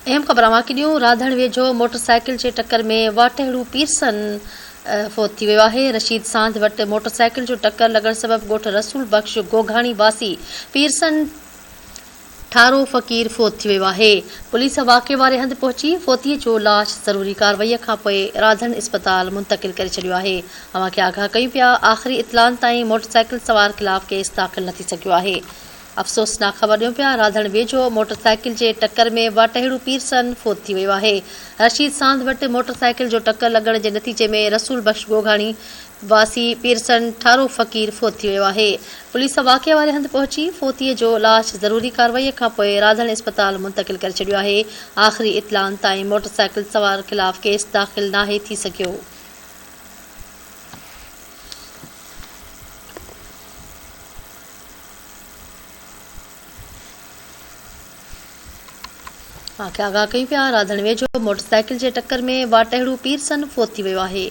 अहम ख़बर माकिनियूं राधण वेझो मोटरसाइकिल जे टक्कर में वाटेड़ू पीरसन फोत थी वियो आहे। रशीद सांध वटि मोटरसाइकिल जो टक्कर लॻण सबबि ॻोठ रसूल बख़्श गोघाणी वासी पीरसन ठारो फ़क़ीर फोत थी वियो आहे। पुलिस वाक़े वारे हंधि पहुची फोतीअ जो लाश ज़रूरी कार्रवाईअ खां पोइ राधण इस्पताल मुंतक़िल करे छॾियो आहे। अवांखे आगाह कयूं पिया, आख़िरी इतलान ताईं मोटरसाइकिल सवार ख़िलाफ़ केस दाख़िल न थी सघियो आहे। अफ़सोसनाक ख़बर ॾियूं पिया, राधण वेझो मोटरसाइकिल जे टक्कर में वाटेड़ू पीरसन फोत थी वियो आहे। रशीद सांध वटि मोटरसाइकिल जो टक्कर लॻण जे नतीजे में रसूल बख़्श गोघाणी वासी पीरसन ठारो फ़क़ीर फोत थी वियो आहे। पुलिस वाक़े वारे हंधि पहुची फोतीअ जो लाश ज़रूरी कार्रवाईअ खां पोइ राधण इस्पताल मुंतक़िल करे छॾियो आहे। आख़िरी इतलान ताईं मोटरसाइकिल सवार ख़िलाफ़ केस दाख़िल नाहे थी सघियो। आगाह कयूं पिया, राधण वेझो मोटरसाइकिल जे टक्कर में वाटेड़ू पीरसन फोत थी वियो आहे।